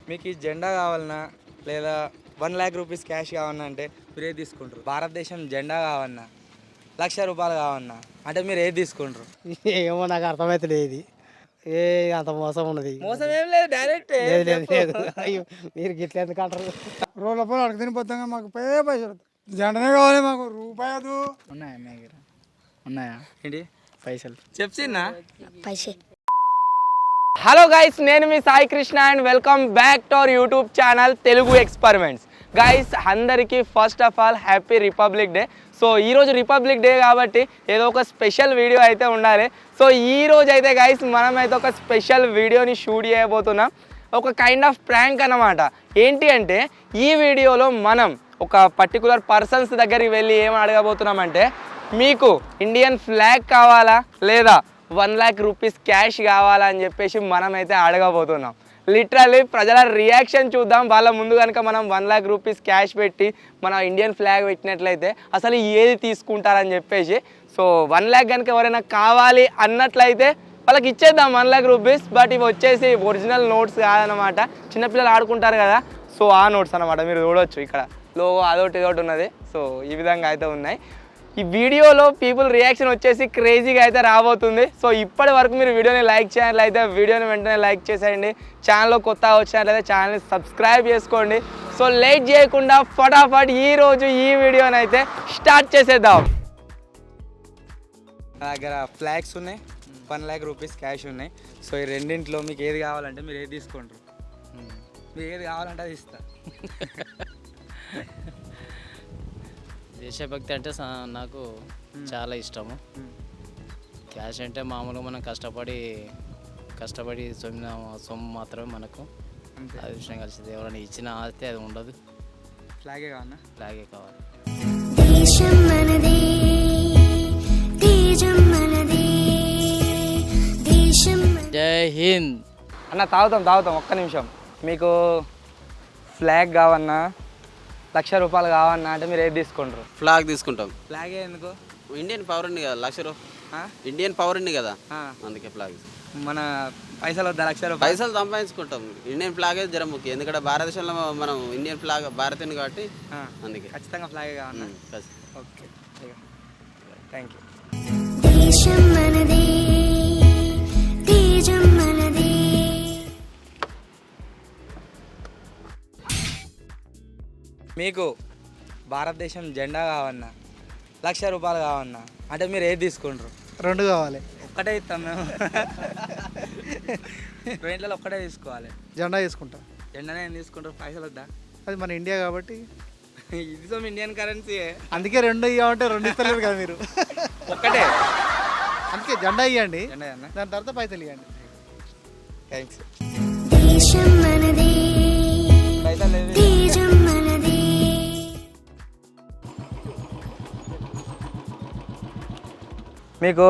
మీకు ఈ జెండా కావాలన్నా లేదా 1,00,000 రూపీస్ క్యాష్ కావాలన్నా అంటే మీరు ఏది తీసుకుంటారు? భారతదేశం జెండా కావాలన్నా, ₹1,00,000 కావాలన్నా అంటే మీరు ఏది తీసుకుంటారు? ఏమో నాకు అర్థమవుతలేదు ఇది ఏ అంత మోసం ఉన్నది. మోసం ఏం లేదు, డైరెక్ట్. లేదు లేదు లేదు అయ్యో మీరు గిట్ల ఎందుకు అంటారు? రోడ్ల పని అడిగి తినిపోతాం మాకు పైసలు జెండనే కావాలి మాకు రూపాయి అది. ఉన్నాయా మీ దగ్గర? ఉన్నాయా ఏంటి పైసలు? చెప్తున్నా. పైసే. హలో గైస్, నేను మీ Sai Krishna and welcome back to our YouTube channel Telugu experiments. Guys అందరికీ first of all happy republic day. So ఈరోజు రిపబ్లిక్ డే కాబట్టి ఏదో ఒక స్పెషల్ వీడియో అయితే ఉండాలి. సో ఈరోజు అయితే గైస్ మనమైతే ఒక స్పెషల్ వీడియోని షూట్ చేయబోతున్నాం. ఒక కైండ్ ఆఫ్ ప్రాంక్ అన్నమాట. ఏంటి అంటే ఈ వీడియోలో మనం ఒక పర్టికులర్ పర్సన్స్ దగ్గరికి వెళ్ళి ఏం అడగబోతున్నామంటే, మీకు ఇండియన్ ఫ్లాగ్ కావాలా లేదా 1,00,000 రూపీస్ క్యాష్ కావాలా అని చెప్పేసి మనమైతే అడగబోతున్నాం. లిటరల్లీ ప్రజల రియాక్షన్ చూద్దాం. వాళ్ళ ముందు కనుక మనం 1,00,000 రూపీస్ క్యాష్ పెట్టి మన ఇండియన్ ఫ్లాగ్ పెట్టినట్లయితే అసలు ఏది తీసుకుంటారని చెప్పేసి. సో 1,00,000 కనుక ఎవరైనా కావాలి అన్నట్లయితే వాళ్ళకి ఇచ్చేద్దాం 1,00,000 రూపీస్. బట్ ఇవి వచ్చేసి ఒరిజినల్ నోట్స్ కాదనమాట, చిన్నపిల్లలు ఆడుకుంటారు కదా, సో ఆ నోట్స్ అనమాట. మీరు చూడవచ్చు ఇక్కడ లోగో అదొకటి ఇదొకటి ఉన్నది. సో ఈ విధంగా అయితే ఉన్నాయి. ఈ వీడియోలో పీపుల్ రియాక్షన్ వచ్చేసి క్రేజీగా అయితే రాబోతుంది. సో ఇప్పటి వరకు మీరు వీడియోని లైక్ చేయాలైతే వీడియోని వెంటనే లైక్ చేసేయండి. ఛానల్లో కొత్తగా వచ్చినట్లయితే ఛానల్ని సబ్స్క్రైబ్ చేసుకోండి. సో లేట్ చేయకుండా ఫటాఫట్ ఈరోజు ఈ వీడియోని అయితే స్టార్ట్ చేసేద్దాం. నా దగ్గర ఫ్లాగ్స్ ఉన్నాయి, 1,00,000 రూపీస్ క్యాష్ ఉన్నాయి. సో ఈ రెండింటిలో మీకు ఏది కావాలంటే మీరు ఏది తీసుకుంటారు? మీకు ఏది కావాలంటే అది ఇస్తా. దేశభక్తి అంటే నాకు చాలా ఇష్టము. క్యాష్ అంటే మామూలుగా మనం కష్టపడి సొమ్ము మాత్రమే మనకు అది విషయం కలిసింది. ఎవరైనా ఇచ్చిన ఆస్తి అది ఉండదు. ఫ్లాగే కావాలన్నా? ఫ్లాగే కావాలి. జై హింద్. అన్న తాగుతాం ఒక్క నిమిషం. మీకు ఫ్లాగ్ కావన్నా, ₹1,00,000 కావన్నా అంటే మీరు ఏది తీసుకుంటారు? ఫ్లాగ్ తీసుకుంటాం. ఫ్లాగే ఎందుకు? ఇండియన్ పవర్ ఉంది కదా, ₹1,00,000 ఇండియన్ పవర్ ఉంది కదా, అందుకే ఫ్లాగ్. మన పైసలు వద్దా? ₹1,00,000 పైసలు సంపాదించుకుంటాం. ఇండియన్ ఫ్లాగే జర ముఖ్యం, ఎందుకంటే భారతదేశంలో మనం ఇండియన్ ఫ్లాగ్ భారతీయుని కాబట్టి అందుకే ఖచ్చితంగా ఫ్లాగే కావన్నా? Okay, thank you. మీకు భారతదేశం జెండా కావన్నా, ₹1,00,000 కావన్నా అంటే మీరు ఏది తీసుకుంటారు? రెండు కావాలి. ఒక్కటే ఇస్తాం మేము. రెంట్లలో ఒక్కటే తీసుకోవాలి. జెండా తీసుకుంటా. జెండానే ఏం తీసుకుంటారు? పైసలు వద్దా? అది మన ఇండియా కాబట్టి ఇది సో ఇండియన్ కరెన్సీ. అందుకే రెండు ఇవ్వమంటే రెండు ఇస్తలేరు కదా మీరు. ఒక్కటే. అందుకే జెండా ఇవ్వండి, జెండా అన్న. దాని తర్వాత పైసలు ఇవ్వండి. థ్యాంక్స్. పైసలు మీకు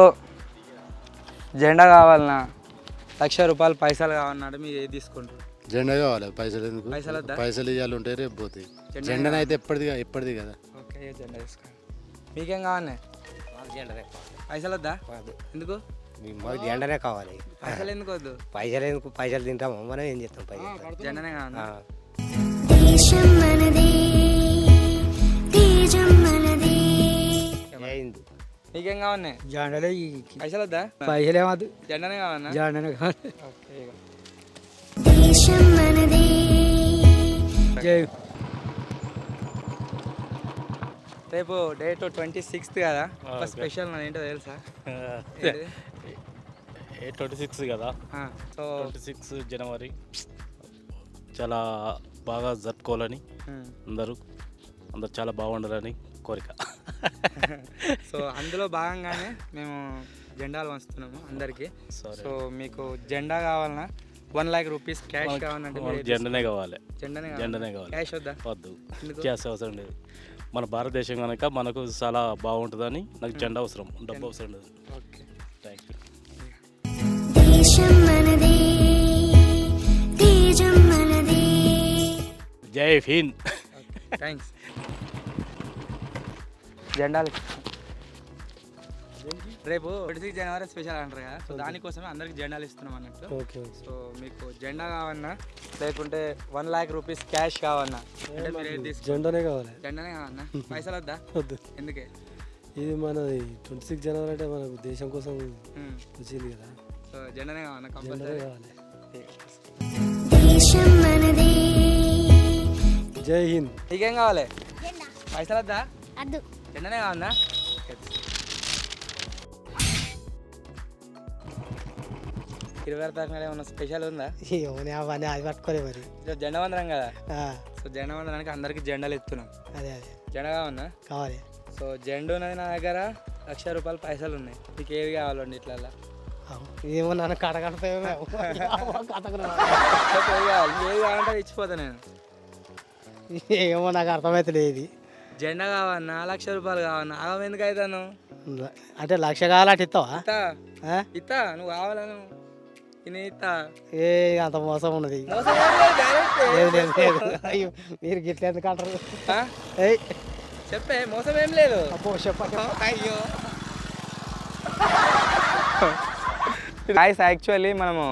జెండా కావాలన్నా, ₹1,00,000 పైసలు కావాలన్నా అంటే మీరు ఏది తీసుకుంటారు? జెండా కావాలి. పైసలు ఎందుకు? పైసలు వద్దా? పైసలు ఇవ్వాలి ఉంటే రేపు పోతాయి. జెండానే అయితే ఎప్పటిది కదా. ఓకే, జెండా తీసుకోండి. మీకేం కావాలి? జెండానే పైసలు వద్దా? ఎందుకు? మాకు జెండానే కావాలి. పైసలు ఎందుకు వద్దు? పైసలు తింటాము మనం, ఏం చేస్తాం? జెండానే కావాలన్నా? మీకేం కావాలి? జెండాలే. పైసలు వద్దా? పైసలు ఏమద్దు, జెండానే కావాలన్నా? జెండానే కావాలి. ఓకే. రేపు డేట్ 26th కదా, ఒక స్పెషల్ ఏంటో తెలుసా? 26 కదా, సో 26 జనవరి చాలా బాగా జరుపుకోవాలని అందరూ చాలా బాగుండాలని కోరిక. సో అందులో భాగంగానే మేము జెండాలు వంచుతున్నాము అందరికీ. సో మీకు జెండా కావాలన్నా, 1,00,000 రూపీస్ క్యాష్ కావాలంటే జెండానే కావాలి. జెండానే కావాలి. క్యాష్ వద్దా? వద్దు, క్యాష్ అవసరం లేదు. మన భారతదేశం కనుక మనకు చాలా బాగుంటుందని నాకు జెండా అవసరం, డబ్బు అవసరం లేదు. Okay, thank you. జై హింద్. థ్యాంక్స్. జెండాలు రేపు 26 జనవరి స్పెషల్ అంటారు కదా, సో దానికోసమే అందరికి జెండాలు ఇస్తున్నాం అన్నట్టు. ఓకే సో మీకు జెండా కావన్నా లేకుంటే 1 లాక్ రూపీస్ క్యాష్ కావన్నా అంటే మీరు ఏది తీసుకుంటారు? జెండానే కావాలి. జెండానే కావన్నా, పైసలు వద్దా? వద్దు. ఎందుకే? ఇది మనది 26 జనవరి అంటే మనకు దేశం కోసం వచ్చింది కదా, సో జెండానే కావన్నా జెండానే కంపల్సరీ. కావాలి. జై హింద్. నీకేం కావాలి? పైసలు వద్దా? అద్దు జెండానే కావన్నా. 26 తారీఖున ఏమన్నా స్పెషల్ ఉందా? ఏమని అవన్నీ అది పట్టుకోలే మరి. ఈరోజు జెండా వందనం కదా, ఆ, సో జెండా వందనానికి అందరికి జెండాలు ఇస్తున్నాం. అదే జెండా కావన్నా. కావాలి. సో జెండా ఉన్నది నా దగ్గర, 1,00,000 రూపాయలు పైసలు ఉన్నాయి. మీకు ఏది కావాలండి ఇట్లా? ఏమో నన్ను కడగడపోయాము. ఏది కావాలి? ఏది కావాలంటే అది ఇచ్చిపోతా నేను. ఏమో నాకు అర్థమైతే ఇది. జెండా కావన్నా, 1,00,000 రూపాయలు కావన్నా, ఆగం ఎందుకు అవుతాను? అంటే 1,00,000 కావాలంటే ఇస్తావా? ఇత్తా ఆ? ఇత్తా, నువ్వు కావాలను నేను ఇత్తా. ఏ అంత మోసం ఉన్నది. మోసం ఏం లేదు, direct. లేదు లేదు లేదు. అయ్యో మీరు గిట్ల ఎందుకు అంటారు? ఆ? ఏయ్ చెప్పే, మోసం ఏం లేదు. అబ్బో చెప్ప. అయ్యో గాయ్స్, యాక్చువల్లీ మనము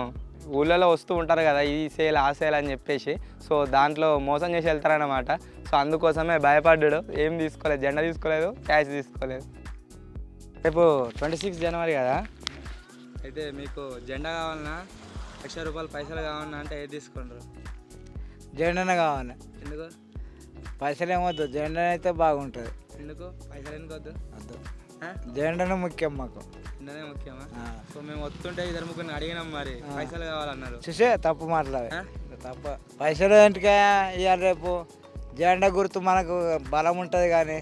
ఊళ్ళలో వస్తూ ఉంటారు కదా, ఈ సేల్ ఆ సేల్ అని చెప్పేసి, సో దాంట్లో మోసం చేసి వెళ్తారన్నమాట. సో అందుకోసమే భయపడ్డాడు, ఏం తీసుకోలేదు, జెండా తీసుకోలేదు, క్యాష్ తీసుకోలేదు. రేపు 26 జనవరి కదా, అయితే మీకు జెండా కావాలన్నా, 1,00,000 రూపాయలు పైసలు కావాలన్నా అంటే ఏది తీసుకుంటారు? జెండానే కావాలి. ఎందుకు? పైసలు ఏమొద్దు, జెండా అయితే బాగుంటుంది. ఎందుకు పైసలు ఎందుకు వద్దు? వద్దు, ఆ? జెండానే ముఖ్యం మాకు. జెండానే ముఖ్యమా? సో మేము వస్తుంటే ఇద్దరు ముగ్గురిని అడిగినాం, మరి పైసలు కావాలన్నారు. చూసే తప్పు మాట్లాడే, ఆ? తప్పు. పైసలు ఏంటికే ఇవాళ రేపు జెండా గుర్తు మనకు బలం ఉంటుంది కానీ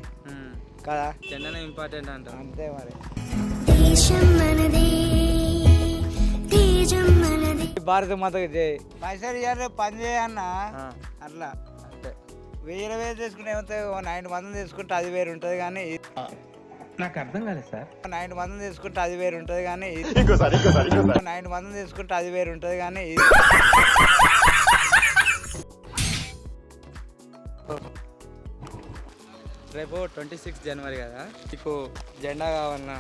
కదా, జెండానే ఇంపార్టెంట్ అంటారు. అంతే మరి. భారత మాతకు జై. పైసలు ఇవాళ పని చేయన్నా అట్లా అంతే. 1000 తీసుకుంటే ఏమవుతాయి, 9 మంది తీసుకుంటే అది వేరు ఉంటుంది కానీ నాకు అర్థం కాలేదు సార్. 9 మంది తీసుకుంటే అది వేరు ఉంటుంది కానీ 9 మంది తీసుకుంటే అది వేరు ఉంటుంది కానీ రేపు 26 జనవరి కదా, మీకు జెండా కావాలన్నా,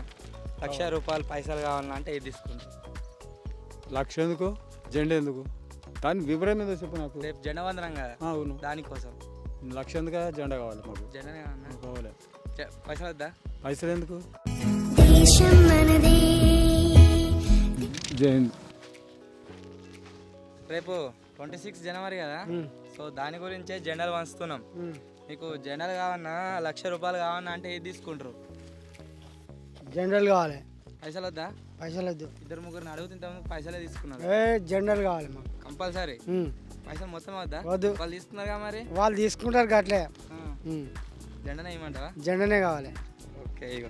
1,00,000 రూపాయలు పైసలు కావాలన్నా అంటే ఏది తీసుకుంటారు? 1,00,000 ఎందుకు, జెండా ఎందుకు, దాని వివరం ఏదో చెప్పు నాకు. రేపు జెండా వందనం కదా, అవును, దానికోసం 1,00,000 ఎందుకు, జెండా కావాలి మాకు. జెండానే కావాలన్నా. కావాలి. పైసలు వద్దా? పైసలు ఎందుకు? జై హింద్. రేపు 26 జనవరి కదా, సో దాని గురించే జెండాలు వంచుతున్నాం. మీకు జెండాలు కావాలన్నా, 1,00,000 రూపాయలు కావాలన్నా అంటే ఏది తీసుకుంటారు? జెండాలు కావాలి. పైసలు వద్దా? పైసలు వద్దు. ఇద్దరు ముగ్గురిని అడుగుతుంటే పైసలే తీసుకున్నారు. జెండాలు కావాలి మాకు కంపల్సరీ. పైసలు మొత్తం వద్దా? వద్దు. వాళ్ళు తీసుకున్నారుగా మరి. వాళ్ళు తీసుకుంటారు గట్లే. జెండానే ఇవ్వమంటావా? జెండానే కావాలి. ఓకే, ఇగో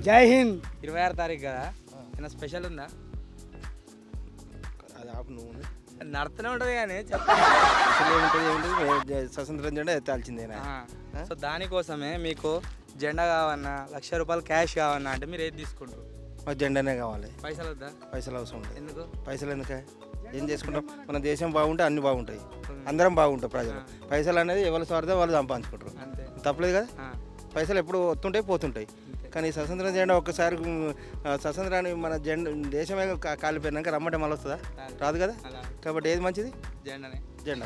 జై హింద్. 26 తారీఖు కదా, ఏమైనా స్పెషల్ ఉందా? నడుతూనే ఉంటుంది కానీ స్వతంత్రం జెండా ఎత్తాల్సిందే. సో దానికోసమే మీకు జెండా కావన్నా, 1,00,000 రూపాయలు క్యాష్ కావన్నా అంటే మీరు ఏది తీసుకుంటారు? మాకు జెండానే కావాలి. పైసలు వద్దా? పైసలు అవసరం లేదు. ఎందుకు? పైసలు ఎందుకే, ఏం చేసుకుంటాం, మన దేశం బాగుంటే అన్ని బాగుంటాయి, అందరం బాగుంటాం ప్రజలు. పైసలు అనేది ఎవరి స్వార్థం వాళ్ళు సంపాదించుకుంటారు, అంతే. తప్పలేదు కదా. పైసలు ఎప్పుడు వస్తుంటాయి పోతుంటాయి, కానీ స్వతంత్రం జెండా ఒక్కసారి స్వతంత్రాన్ని మన దేశమే కాలిపోయినాక రమ్మంటే మళ్ళీ వస్తుందా? రాదు కదా. కాబట్టి ఏది మంచిది? జెండానే. జెండా.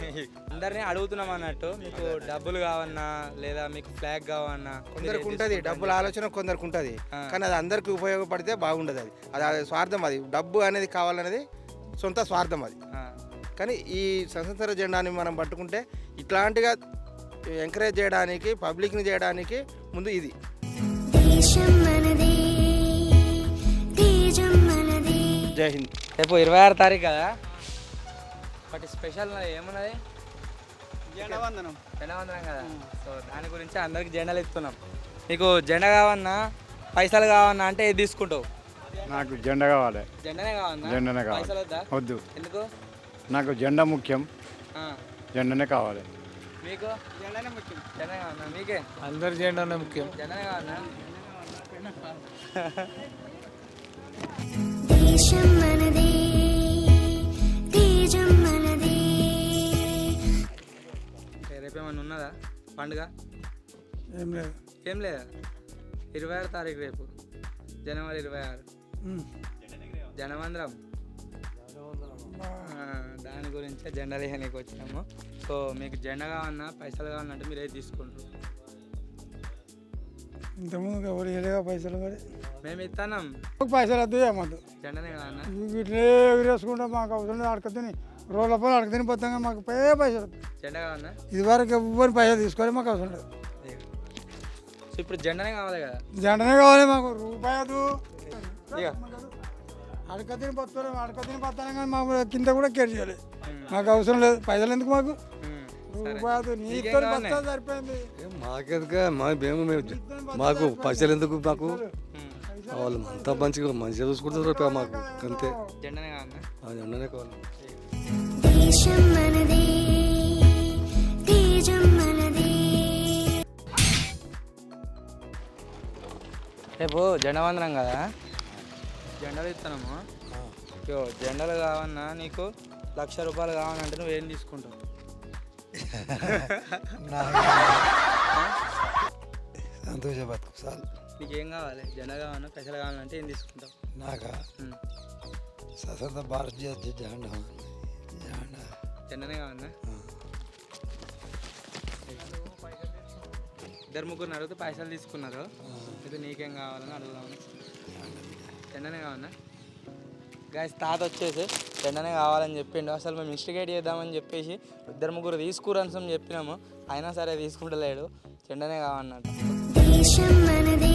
అందరినీ అడుగుతున్నాం అన్నట్టు, మీకు డబ్బులు కావన్నా లేదా మీకు ఫ్లాగ్ కావన్నా? కొందరికి ఉంటుంది డబ్బుల ఆలోచన, కొందరికి ఉంటుంది, కానీ అది అందరికి ఉపయోగపడితే బాగుండదు. అది స్వార్థం, అది డబ్బు అనేది కావాలనేది సొంత స్వార్థం అది. కానీ ఈ స్వతంత్ర జెండాని మనం పట్టుకుంటే ఇట్లాంటిగా ఎంకరేజ్ చేయడానికి, పబ్లిక్ని చేయడానికి ముందు ఇది. జై హింద్. రేపు 26 తారీఖు కదా, ఒకటి స్పెషల్ ఏమున్నది? జెండా వందనం. జెండా వందనం కదా, సో దాని గురించి అందరికి జెండాలు ఇస్తున్నాం. మీకు జెండా కావన్నా, పైసలు కావన్నా అంటే ఏది తీసుకుంటావు? నాకు జెండా కావాలి. జెండానే కావన్నా? జెండానే కావాలి. పైసలు వద్దా? వద్దు. ఎందుకు? నాకు జెండా ముఖ్యం, జెండానే కావాలి. మీకు జెండానే ముఖ్యం. జెండా కావన్నా? మీకే అందరు జెండానే ముఖ్యం. జెండానే కావన్నా? రేపేమన్నా ఉన్నదా పండుగ? ఏం లేదు. ఏం లేదా 26 తారీఖు రేపు జనవరి 26 జనమందరం దాని గురించే జెండాలు వేయడానికి వచ్చినాము. సో మీకు జెండా కావాలన్నా పైసలు కావాలంటే మీరు ఏది తీసుకుంటారు? ఇంతకుముందు ఎవరు వేయలేగా పైసలు మరి మేము ఇస్తాం. పైసలు వద్దు ఏమద్దు జెండానే కావాలన్నా ఇట్లే ఎగిరేసుకుంటాం మాకు అవసరం అడకతిని రోడ్ల పని అడకతిని పోతాం మాకు పైసలు వద్దు. జెండా కావాలన్నా ఇదివరకు ఎవ్వరు పైసలు తీసుకోవాలి మాకు అవసరం లేదు. సో ఇప్పుడు జెండానే కావాలి కదా. జెండనే కావాలి మాకు రూపాయి వద్దు. ఇక అడకతిని పోతాను కానీ మాకు కింద కూడా కేర్ చేయాలి. మాకు అవసరం లేదు పైసలు ఎందుకు మాకు రూపాయి వద్దు. నీతో బస్తా సరిపోయింది. మాకెందుకు మాకు పైసలు ఎందుకు మాకు వాళ్ళు అంతా మంచిగా చూసుకుంటారు మాకు అంతే. జెండానే కావాలన్నా. అది ఉండనే కావాలి. దేశం మనదే తేజం మనదే. రేపు జెండా వందనం కదా, జెండాలు ఇస్తున్నాము. యో జెండాలు కావన్నా నీకు 1,00,000 రూపాయలు కావాలంటే నువ్వు ఏం తీసుకుంటావు? సంతోష బతుకు సార్. నీకేం కావాలి? జెండా కావాలన్నా పైసలు కావాలంటే ఏం తీసుకుంటావు? నాకా స్వతంత్ర భారత జెండా జెండానే కావాలన్నా. ఇద్దరు ముగ్గురు అడిగితే పైసలు తీసుకున్నారు. అయితే నీకేం కావాలని అడుగుదామని. జెండానే కావాలన్నా. గాయస్ తాత వచ్చేసి జెండానే కావాలని చెప్పిండు. అసలు మేము ఇన్స్టిగేట్ చేద్దామని చెప్పేసి ఇద్దరు ముగ్గురు తీసుకురని చెప్పినాము. అయినా సరే తీసుకుంటలేడు. జెండానే కావాలన్నట్టు. దేశం మనదే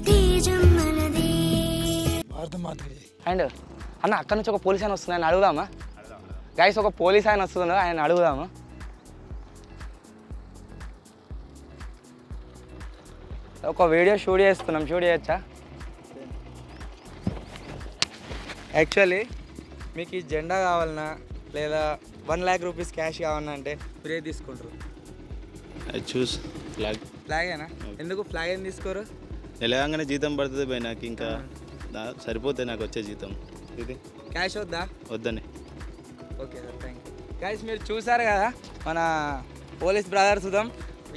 తేజం మనదే. భారత మాత. అండ్ అన్న అక్కడ నుంచి ఒక పోలీస్ ఆయన వస్తుంది, ఆయన అడుగుదామా? గైస్ ఒక పోలీస్ ఆయన వస్తుందో ఆయన అడుగుదాము. ఒక వీడియో షూట్ చేస్తున్నాం, షూట్ చేయొచ్చా? యాక్చువల్లీ మీకు ఈ జెండా కావాలన్నా లేదా 1,00,000 రూపీస్ క్యాష్ కావాలన్నా అంటే మీరు ఏది తీసుకుంటారు? చూస్ ఫ్లాగ్. ఫ్లాగేనా? ఎందుకు ఫ్లాగ్ ఏం తీసుకోరు? ఎలాగంగానే జీతం పడుతుంది పోయి నాకు ఇంకా సరిపోతుంది నాకు వచ్చే జీతం. ఇది క్యాష్ వద్దా? వద్దని. Okay sir, thank you. Guys మీరు చూసారు కదా మన పోలీస్ బ్రదర్స్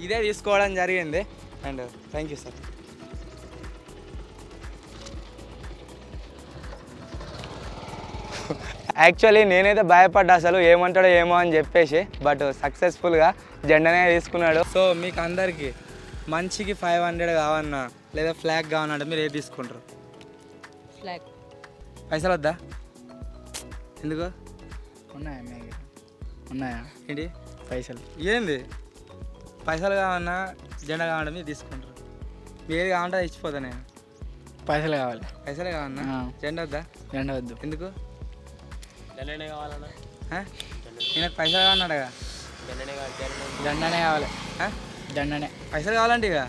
ఇదే తీసుకోవడం జరిగింది. And thank you sir. Actually నేనైతే భయపడ్డా అసలు ఏమంటాడో ఏమో అని చెప్పేసి, బట్ సక్సెస్ఫుల్గా జెండానే తీసుకున్నాడు. సో మీకు అందరికీ మంచికి 500 కావన్నా లేదా ఫ్లాగ్ కావాలంటే మీరు ఏది తీసుకుంటారు? ఫ్లాగ్. పైసలు వద్దా? ఎందుకు? ఉన్నాయా ఉన్నాయా ఏంటి పైసలు? ఏంది పైసలు కావన్నా జెండా కావాలంటే మీరు తీసుకుంటారు. మీరు ఏది కావాలంటే ఇచ్చిపోతా నేను. పైసలు కావాలి. పైసలు కావన్నా జెండా వద్దా? జెండా వద్దు. ఎందుకు? జెండానే కావాలన్నా. నేను పైసలు కావాలన్నాడుగా. జెండానే కావాలి. జెండానే. పైసలు కావాలంటే ఇక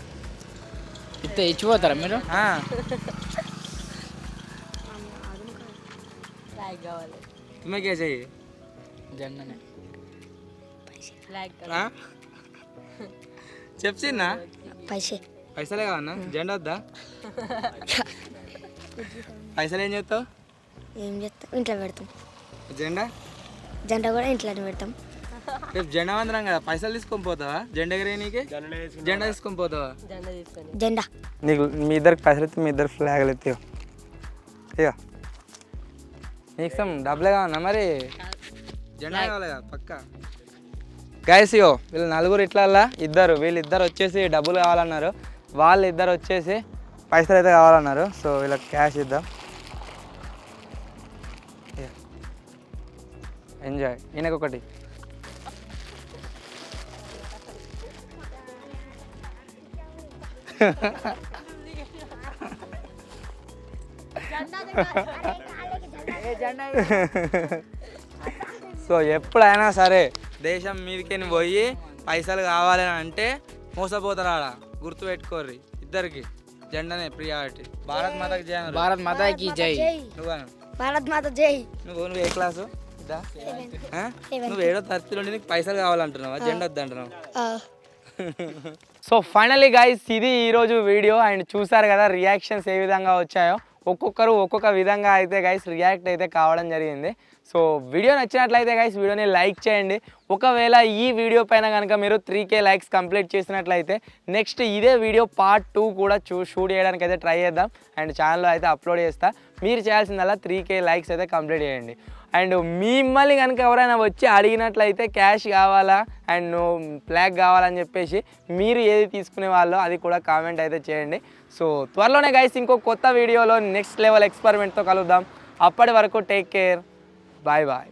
ఇచ్చిపోతారా మీరు? ఫ్లాగ్ కావాలి. తుమ్మే కే చెయ్యి. జెండానే. చెప్తున్నా పైసలే కావన్నా జెండా వద్దా? పైసలు ఏం చేస్తావు? ఏం చేస్తాం? ఇంట్లో పెడతాం. జెండా కూడా ఇంట్లోనే పెడతాం. రేపు జెండా వందరం కదా, పైసలు తీసుకొని పోతావా? జెండా ఎగరే నీకే జెండా తీసుకొని పోతావా? జెండా నీకు మీ ఇద్దరికి పైసలు ఎత్తి మీ ఇద్దరు ఫ్లాగులు ఎత్తి ఇక నీకు డబ్బులే కావన్నా మరి? జెండా కావాలి కదా పక్క. గైస్ ఇగో వీళ్ళు నలుగురు ఇట్లా వీళ్ళిద్దరు వచ్చేసి డబ్బులు కావాలన్నారు, వాళ్ళిద్దరు వచ్చేసి పైసలు అయితే కావాలన్నారు. సో వీళ్ళకి క్యాష్ ఇద్దాం. ఎంజాయ్. ఈయనకొకటి. సో ఎప్పుడైనా సరే దేశం మీదకి పోయి పైసలు కావాలని అంటే మోసపోతారు. ఆడ గుర్తుపెట్టుకోర్రి ఇద్దరికి జెండానే ప్రియారిటీ. భారత్ మాతకి జై. భారత్ మాతాకి జై. భారత్ మాత జై. నువ్వు ఏ క్లాసు? నువ్వు 7వ తరగతి నుండి నీకు పైసలు కావాలంటున్నావా? జెండా వద్దు అంటున్నావు. సో ఫైనలీ గైస్ ఇది ఈరోజు వీడియో. అండ్ చూసారు కదా రియాక్షన్స్ ఏ విధంగా వచ్చాయో. ఒక్కొక్కరు ఒక్కొక్క విధంగా అయితే గైస్ రియాక్ట్ అయితే కావడం జరిగింది. సో వీడియో నచ్చినట్లయితే గైస్ వీడియోని లైక్ చేయండి. ఒకవేళ ఈ వీడియో పైన కనుక మీరు 3K లైక్స్ కంప్లీట్ చేసినట్లయితే నెక్స్ట్ ఇదే వీడియో పార్ట్ 2 కూడా షూట్ చేయడానికి అయితే ట్రై చేద్దాం అండ్ ఛానల్లో అయితే అప్లోడ్ చేస్తా. మీరు చేయాల్సిందల్లా 3K లైక్స్ అయితే కంప్లీట్ చేయండి. అండ్ మిమ్మల్ని కనుక ఎవరైనా వచ్చి అడిగినట్లయితే క్యాష్ కావాలా అండ్ ఫ్లాగ్ కావాలని చెప్పేసి మీరు ఏది తీసుకునే వాళ్ళో అది కూడా కామెంట్ అయితే చేయండి. సో త్వరలోనే గైస్ ఇంకో కొత్త వీడియోలో నెక్స్ట్ లెవెల్ ఎక్స్పెరిమెంట్తో కలుద్దాం. అప్పటి వరకు టేక్ కేర్, బాయ్ బాయ్.